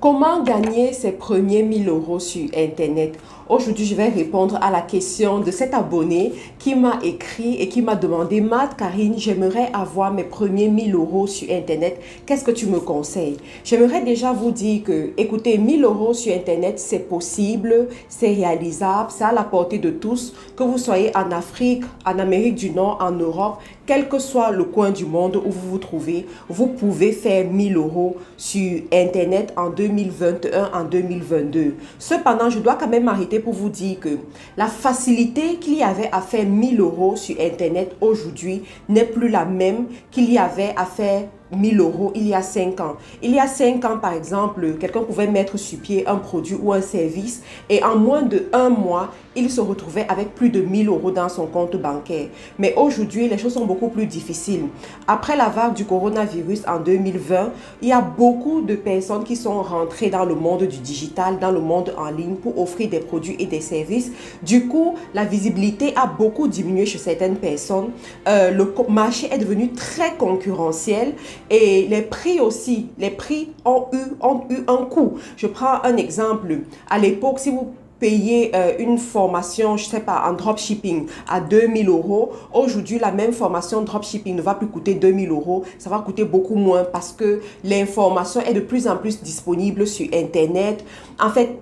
Comment gagner ses premiers 1 000 € sur Internet? Aujourd'hui, je vais répondre à la question de cet abonné qui m'a écrit et qui m'a demandé: Matt, Karine, j'aimerais avoir mes premiers 1 000 € sur Internet. Qu'est-ce que tu me conseilles? J'aimerais déjà vous dire que, écoutez, 1 000 € sur Internet, c'est possible, c'est réalisable, c'est à la portée de tous. Que vous soyez en Afrique, en Amérique du Nord, en Europe, quel que soit le coin du monde où vous vous trouvez, vous pouvez faire 1 000 € sur Internet en 2021, en 2022. Cependant, je dois quand même m'arrêter pour vous dire que la facilité qu'il y avait à faire 1 000 € sur Internet aujourd'hui n'est plus la même qu'il y avait à faire 1 000 € il y a 5 ans. Il y a 5 ans, par exemple, quelqu'un pouvait mettre sur pied un produit ou un service et en moins de 1 mois, il se retrouvait avec plus de 1 000 € dans son compte bancaire. Mais aujourd'hui, les choses sont beaucoup plus difficiles. Après la vague du coronavirus en 2020, il y a beaucoup de personnes qui sont rentrées dans le monde du digital, dans le monde en ligne pour offrir des produits et des services. Du coup, la visibilité a beaucoup diminué chez certaines personnes. Le marché est devenu très concurrentiel. Et les prix aussi, les prix ont eu un coût. Je prends un exemple. À l'époque, si vous payez une formation, je ne sais pas, en dropshipping à 2 000 €, aujourd'hui, la même formation dropshipping ne va plus coûter 2 000 €. Ça va coûter beaucoup moins parce que l'information est de plus en plus disponible sur Internet. En fait,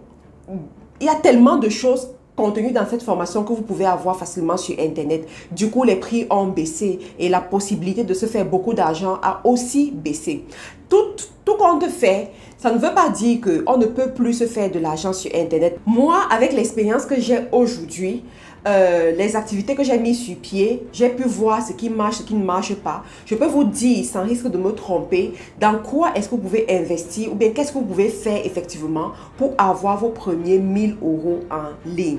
il y a tellement de choses contenu dans cette formation que vous pouvez avoir facilement sur Internet. Du coup, les prix ont baissé et la possibilité de se faire beaucoup d'argent a aussi baissé. Tout compte fait, ça ne veut pas dire qu'on ne peut plus se faire de l'argent sur Internet. Moi, avec l'expérience que j'ai aujourd'hui, les activités que j'ai mises sur pied, j'ai pu voir ce qui marche, ce qui ne marche pas. Je peux vous dire, sans risque de me tromper, dans quoi est-ce que vous pouvez investir ou bien qu'est-ce que vous pouvez faire effectivement pour avoir vos premiers 1 000 € en ligne.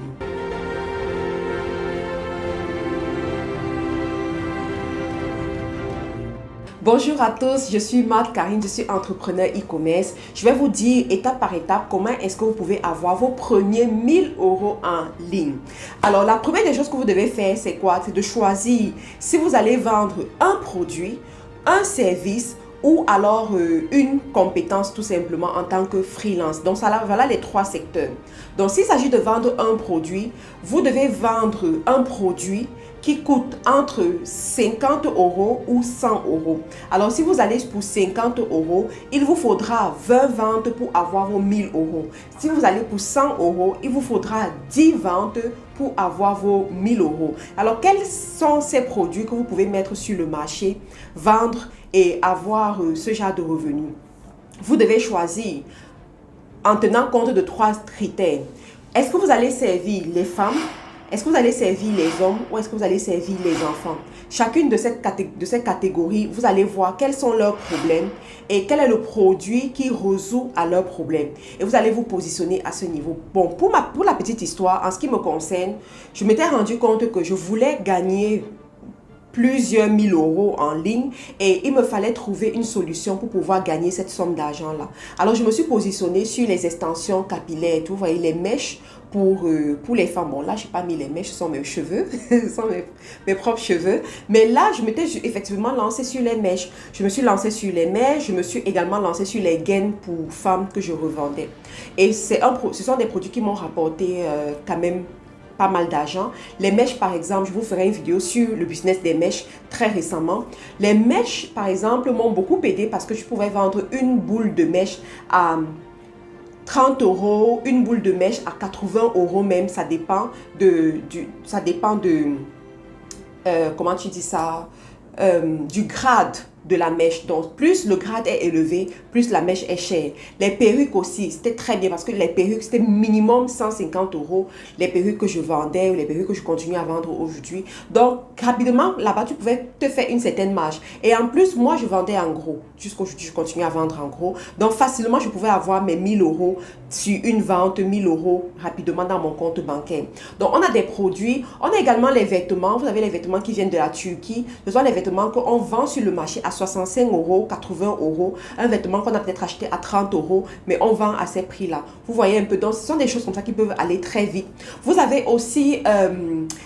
Bonjour à tous, je suis Matt Karine, je suis entrepreneur e-commerce. Je vais vous dire étape par étape comment est-ce que vous pouvez avoir vos premiers 1 000 € en ligne. Alors la première des choses que vous devez faire, c'est quoi? C'est de choisir si vous allez vendre un produit, un service ou alors une compétence tout simplement en tant que freelance. Donc voilà les 3 secteurs. Donc s'il s'agit de vendre un produit, vous devez vendre un produit qui coûte entre 50 € ou 100 €. Alors si vous allez pour 50 €, il vous faudra 20 ventes pour avoir vos 1 000 €. Si vous allez pour 100 €, il vous faudra 10 ventes pour avoir vos 1 000 €. Alors quels sont ces produits que vous pouvez mettre sur le marché, vendre et avoir ce genre de revenus? Vous devez choisir en tenant compte de 3 critères. Est-ce que vous allez servir les femmes? Est-ce que vous allez servir les hommes ou est-ce que vous allez servir les enfants? Chacune de ces catégories, vous allez voir quels sont leurs problèmes et quel est le produit qui résout à leurs problèmes. Et vous allez vous positionner à ce niveau. Bon, pour la petite histoire, en ce qui me concerne, je m'étais rendu compte que je voulais gagner plusieurs 1 000 € en ligne et il me fallait trouver une solution pour pouvoir gagner cette somme d'argent là. Alors je me suis positionnée sur les extensions capillaires et tout, vous voyez, les mèches pour les femmes. Bon là j'ai pas mis les mèches, ce sont mes cheveux, ce sont mes propres cheveux, mais là je m'étais effectivement lancée sur les mèches. Je me suis lancée sur les mèches, je me suis également lancée sur les gaines pour femmes que je revendais et ce sont des produits qui m'ont rapporté quand même pas mal d'argent. Les mèches, par exemple, je vous ferai une vidéo sur le business des mèches très récemment. Les mèches, par exemple, m'ont beaucoup aidé parce que je pouvais vendre une boule de mèche à 30 €, une boule de mèche à 80 € même. Ça dépend comment tu dis ça, du grade de la mèche. Donc plus le grade est élevé, plus la mèche est chère. Les perruques aussi, c'était très bien parce que les perruques, c'était minimum 150 €. Les perruques que je vendais ou les perruques que je continue à vendre aujourd'hui. Donc rapidement, là-bas, tu pouvais te faire une certaine marge. Et en plus, moi, je vendais en gros. Jusqu'aujourd'hui, je continue à vendre en gros. Donc facilement, je pouvais avoir mes 1 000 € sur une vente, 1 000 € rapidement dans mon compte bancaire. Donc on a des produits, on a également les vêtements. Vous avez les vêtements qui viennent de la Turquie. Ce sont les vêtements qu'on vend sur le marché à 65 €, 80 €, un vêtement qu'on a peut-être acheté à 30 €, mais on vend à ces prix-là. Vous voyez un peu, donc ce sont des choses comme ça qui peuvent aller très vite. Vous avez aussi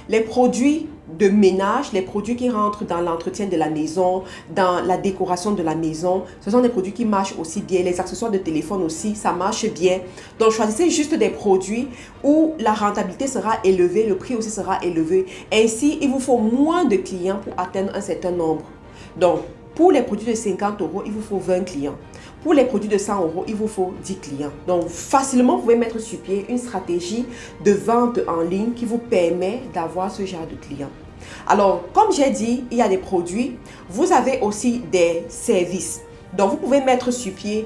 les produits de ménage, les produits qui rentrent dans l'entretien de la maison, dans la décoration de la maison, ce sont des produits qui marchent aussi bien. Les accessoires de téléphone aussi, ça marche bien. Donc, choisissez juste des produits où la rentabilité sera élevée, le prix aussi sera élevé. Ainsi, il vous faut moins de clients pour atteindre un certain nombre. Donc, pour les produits de 50 €, il vous faut 20 clients. Pour les produits de 100 €, il vous faut 10 clients. Donc, facilement, vous pouvez mettre sur pied une stratégie de vente en ligne qui vous permet d'avoir ce genre de clients. Alors, comme j'ai dit, il y a des produits. Vous avez aussi des services. Donc, vous pouvez mettre sur pied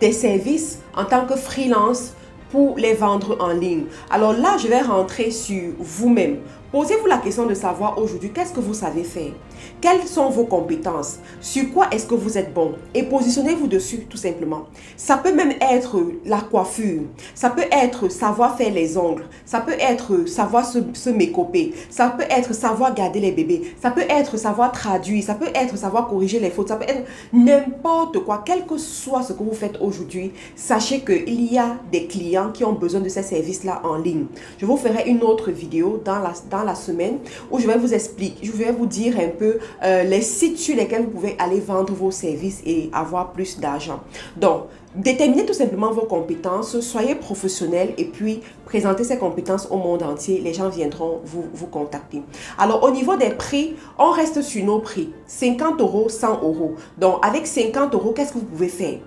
des services en tant que freelance pour les vendre en ligne. Alors là, je vais rentrer sur vous-même. Posez-vous la question de savoir aujourd'hui qu'est-ce que vous savez faire. Quelles sont vos compétences? Sur quoi est-ce que vous êtes bon? Et positionnez-vous dessus tout simplement. Ça peut même être la coiffure. Ça peut être savoir faire les ongles. Ça peut être savoir se mécoper. Ça peut être savoir garder les bébés. Ça peut être savoir traduire. Ça peut être savoir corriger les fautes. Ça peut être n'importe quoi. Quel que soit ce que vous faites aujourd'hui, sachez qu'il y a des clients qui ont besoin de ces services-là en ligne. Je vous ferai une autre vidéo dans la semaine où je vais vous expliquer, je vais vous dire un peu les sites sur lesquels vous pouvez aller vendre vos services et avoir plus d'argent. Donc, déterminez tout simplement vos compétences, soyez professionnel et puis présentez ces compétences au monde entier. Les gens viendront vous contacter. Alors, au niveau des prix, on reste sur nos prix. 50 €, 100 €. Donc, avec 50 €, qu'est-ce que vous pouvez faire?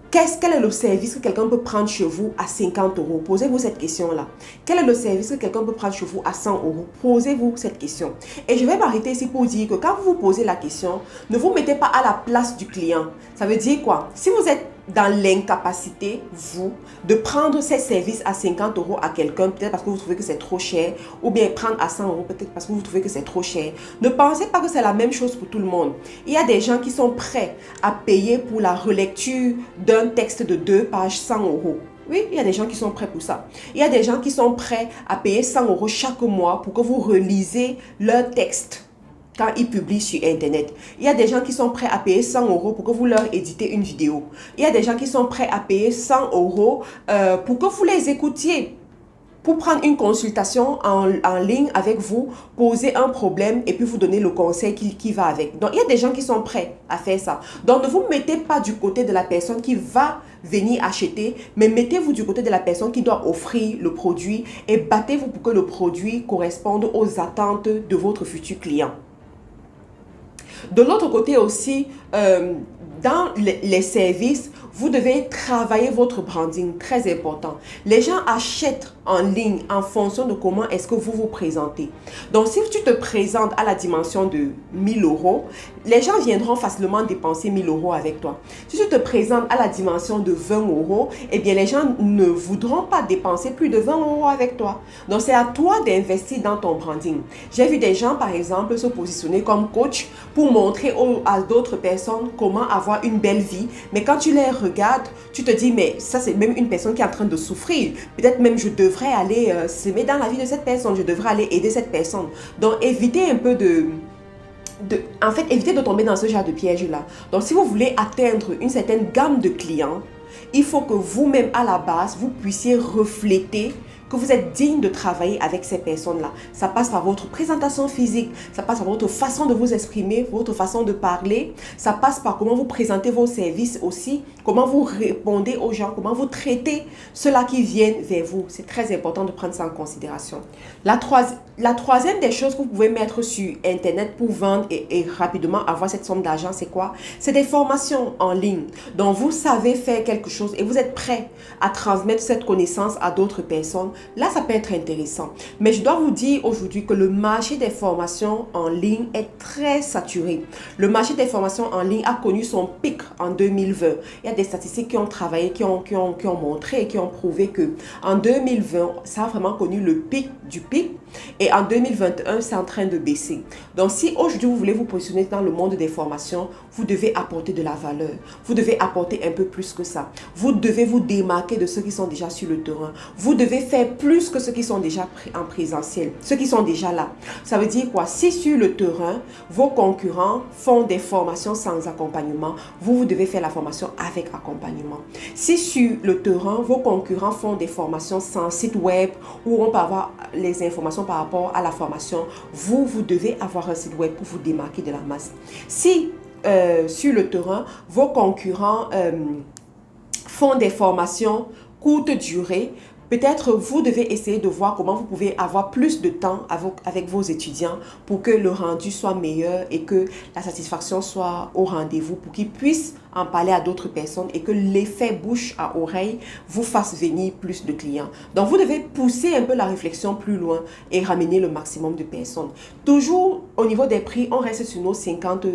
Quel est le service que quelqu'un peut prendre chez vous à 50 €? Posez-vous cette question-là. Quel est le service que quelqu'un peut prendre chez vous à 100 €? Posez-vous cette question. Et je vais m'arrêter ici pour dire que quand vous vous posez la question, ne vous mettez pas à la place du client. Ça veut dire quoi? Si vous êtes dans l'incapacité, vous, de prendre ces services à 50 € à quelqu'un, peut-être parce que vous trouvez que c'est trop cher, ou bien prendre à 100 € peut-être parce que vous trouvez que c'est trop cher. Ne pensez pas que c'est la même chose pour tout le monde. Il y a des gens qui sont prêts à payer pour la relecture d'un texte de 2 pages 100 €. Oui, il y a des gens qui sont prêts pour ça. Il y a des gens qui sont prêts à payer 100 € chaque mois pour que vous relisez leur texte quand ils publient sur Internet. Il y a des gens qui sont prêts à payer 100 € pour que vous leur éditez une vidéo. Il y a des gens qui sont prêts à payer 100 € pour que vous les écoutiez. Pour prendre une consultation en ligne avec vous, poser un problème et puis vous donner le conseil qui va avec. Donc, il y a des gens qui sont prêts à faire ça. Donc, ne vous mettez pas du côté de la personne qui va venir acheter, mais mettez-vous du côté de la personne qui doit offrir le produit et battez-vous pour que le produit corresponde aux attentes de votre futur client. De l'autre côté aussi, dans les services, vous devez travailler votre branding, très important. Les gens achètent en ligne en fonction de comment est-ce que vous vous présentez. Donc, si tu te présentes à la dimension de 1000 €, les gens viendront facilement dépenser 1000 € avec toi. Si tu te présentes à la dimension de 20 €, eh bien, les gens ne voudront pas dépenser plus de 20 € avec toi. Donc, c'est à toi d'investir dans ton branding. J'ai vu des gens, par exemple, se positionner comme coach pour montrer à d'autres personnes comment avoir une belle vie. Mais quand tu les regardes, tu te dis, mais ça, c'est même une personne qui est en train de souffrir. Peut-être même je devrais aller s'aimer dans la vie de cette personne. Je devrais aller aider cette personne. Donc, évitez un peu évitez de tomber dans ce genre de piège-là. Donc, si vous voulez atteindre une certaine gamme de clients, il faut que vous-même, à la base, vous puissiez refléter que vous êtes digne de travailler avec ces personnes-là. Ça passe par votre présentation physique, ça passe par votre façon de vous exprimer, votre façon de parler, ça passe par comment vous présentez vos services aussi, comment vous répondez aux gens, comment vous traitez ceux-là qui viennent vers vous. C'est très important de prendre ça en considération. La troisième des choses que vous pouvez mettre sur Internet pour vendre et rapidement avoir cette somme d'argent, c'est quoi? C'est des formations en ligne. Donc, vous savez faire quelque chose et vous êtes prêt à transmettre cette connaissance à d'autres personnes. Là, ça peut être intéressant. Mais je dois vous dire aujourd'hui que le marché des formations en ligne est très saturé. Le marché des formations en ligne a connu son pic en 2020. Il y a des statistiques qui ont travaillé, qui ont montré et qui ont prouvé que en 2020, ça a vraiment connu le pic du pic. Et en 2021, c'est en train de baisser. Donc, si aujourd'hui, vous voulez vous positionner dans le monde des formations, vous devez apporter de la valeur. Vous devez apporter un peu plus que ça. Vous devez vous démarquer de ceux qui sont déjà sur le terrain. Vous devez faire plus que ceux qui sont déjà en présentiel, ceux qui sont déjà là. Ça veut dire quoi? Si sur le terrain, vos concurrents font des formations sans accompagnement, vous devez faire la formation avec accompagnement. Si sur le terrain, vos concurrents font des formations sans site web où on peut avoir les informations informations par rapport à la formation, vous devez avoir un site web pour vous démarquer de la masse. Si sur le terrain, vos concurrents font des formations courte durée, peut-être vous devez essayer de voir comment vous pouvez avoir plus de temps avec vos étudiants pour que le rendu soit meilleur et que la satisfaction soit au rendez-vous, pour qu'ils puissent en parler à d'autres personnes et que l'effet bouche à oreille vous fasse venir plus de clients. Donc, vous devez pousser un peu la réflexion plus loin et ramener le maximum de personnes. Toujours au niveau des prix, on reste sur nos 50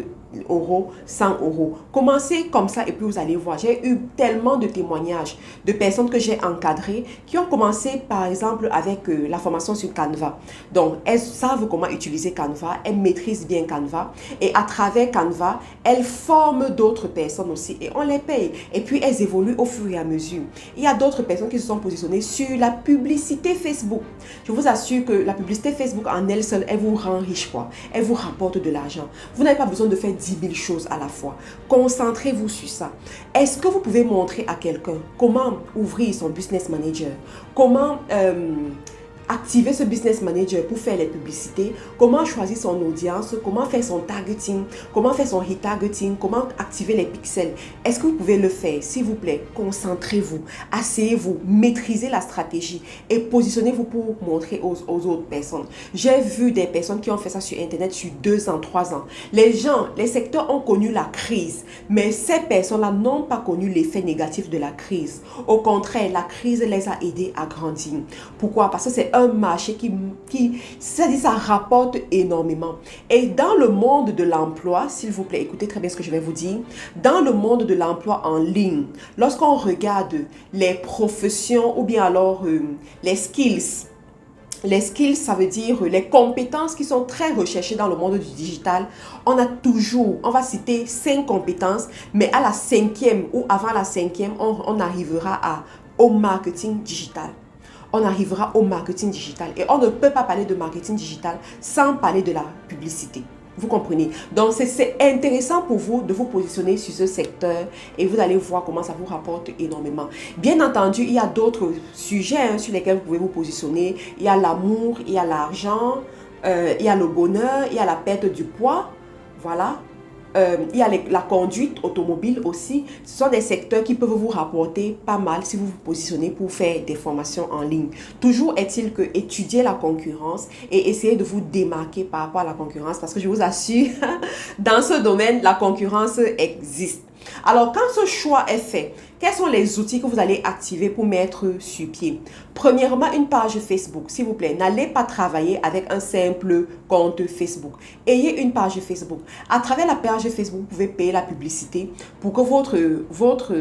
euros, 100 euros. Commencez comme ça et puis vous allez voir. J'ai eu tellement de témoignages de personnes que j'ai encadrées qui ont commencé par exemple avec la formation sur Canva. Donc, elles savent comment utiliser Canva, elles maîtrisent bien Canva et à travers Canva, elles forment d'autres personnes aussi et on les paye. Et puis, elles évoluent au fur et à mesure. Il y a d'autres personnes qui se sont positionnées sur la publicité Facebook. Je vous assure que la publicité Facebook en elle seule, elle vous rend riche quoi. Elle vous rapporte de l'argent. Vous n'avez pas besoin de faire 10 000 choses à la fois. Concentrez-vous sur ça. Est-ce que vous pouvez montrer à quelqu'un comment ouvrir son business manager? Comment activer ce business manager pour faire les publicités, comment choisir son audience, comment faire son targeting, comment faire son retargeting, comment activer les pixels. Est-ce que vous pouvez le faire? S'il vous plaît, concentrez-vous, asseyez-vous, maîtrisez la stratégie et positionnez-vous pour montrer aux autres personnes. J'ai vu des personnes qui ont fait ça sur Internet sur 2 ans, 3 ans. Les secteurs ont connu la crise, mais ces personnes-là n'ont pas connu l'effet négatif de la crise. Au contraire, la crise les a aidés à grandir. Pourquoi? Parce que c'est un marché ça rapporte énormément. Et dans le monde de l'emploi, s'il vous plaît, écoutez très bien ce que je vais vous dire. Dans le monde de l'emploi en ligne, lorsqu'on regarde les professions ou bien alors les skills, ça veut dire les compétences qui sont très recherchées dans le monde du digital. On va citer 5 compétences, mais à la 5e ou avant la 5e, on arrivera au marketing digital. On arrivera au marketing digital. Et on ne peut pas parler de marketing digital sans parler de la publicité. Vous comprenez? Donc, c'est intéressant pour vous de vous positionner sur ce secteur et vous allez voir comment ça vous rapporte énormément. Bien entendu, il y a d'autres sujets sur lesquels vous pouvez vous positionner. Il y a l'amour, il y a l'argent, il y a le bonheur, il y a la perte du poids. Voilà. Il y a la conduite automobile aussi. Ce sont des secteurs qui peuvent vous rapporter pas mal si vous vous positionnez pour faire des formations en ligne. Toujours est-il que étudier la concurrence et essayer de vous démarquer par rapport à la concurrence, parce que je vous assure, dans ce domaine, la concurrence existe. Alors, quand ce choix est fait, quels sont les outils que vous allez activer pour mettre sur pied? Premièrement, une page Facebook. S'il vous plaît, n'allez pas travailler avec un simple compte Facebook. Ayez une page Facebook. À travers la page Facebook, vous pouvez payer la publicité pour que votre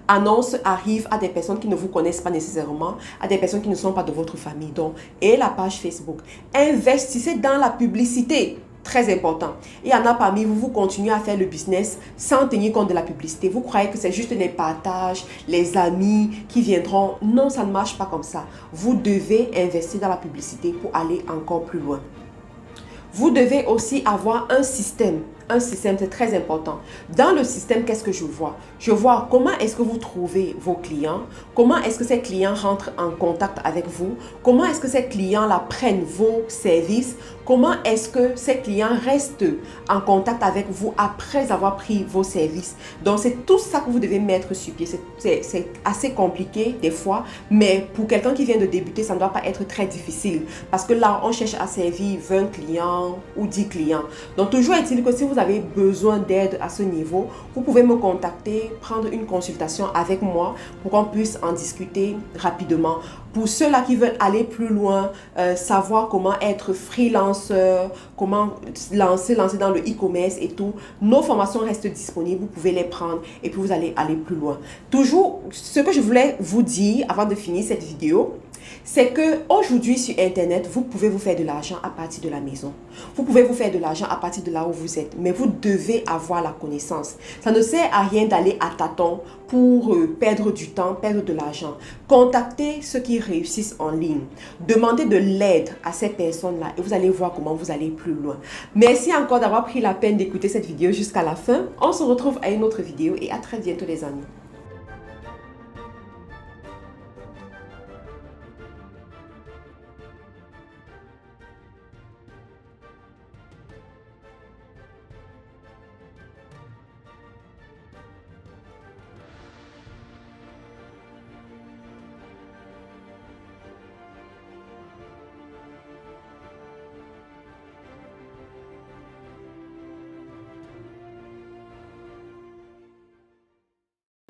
annonce arrive à des personnes qui ne vous connaissent pas nécessairement, à des personnes qui ne sont pas de votre famille. Donc, ayez la page Facebook. Investissez dans la publicité. Très important. Il y en a parmi vous, vous continuez à faire le business sans tenir compte de la publicité. Vous croyez que c'est juste les partages, les amis qui viendront. Non, ça ne marche pas comme ça. Vous devez investir dans la publicité pour aller encore plus loin. Vous devez aussi avoir un système. Un système, c'est très important. Dans le système, qu'est-ce que je vois? Je vois comment est-ce que vous trouvez vos clients, comment est-ce que ces clients rentrent en contact avec vous, comment est-ce que ces clients-là prennent vos services, comment est-ce que ces clients restent en contact avec vous après avoir pris vos services. Donc, c'est tout ça que vous devez mettre sur pied. C'est assez compliqué des fois, mais pour quelqu'un qui vient de débuter, ça ne doit pas être très difficile parce que là, on cherche à servir 20 clients ou 10 clients. Donc, toujours est-il que si vous avez besoin d'aide à ce niveau, vous pouvez me contacter, prendre une consultation avec moi pour qu'on puisse en discuter rapidement. Pour ceux-là qui veulent aller plus loin, savoir comment être freelanceur, comment lancer dans le e-commerce et tout, nos formations restent disponibles, vous pouvez les prendre et puis vous allez aller plus loin. Toujours, ce que je voulais vous dire avant de finir cette vidéo, c'est que aujourd'hui sur Internet, vous pouvez vous faire de l'argent à partir de la maison. Vous pouvez vous faire de l'argent à partir de là où vous êtes, mais vous devez avoir la connaissance. Ça ne sert à rien d'aller à tâtons pour perdre du temps, perdre de l'argent. Contactez ceux qui réussissent en ligne. Demandez de l'aide à ces personnes-là et vous allez voir comment vous allez plus loin. Merci encore d'avoir pris la peine d'écouter cette vidéo jusqu'à la fin. On se retrouve à une autre vidéo et à très bientôt les amis.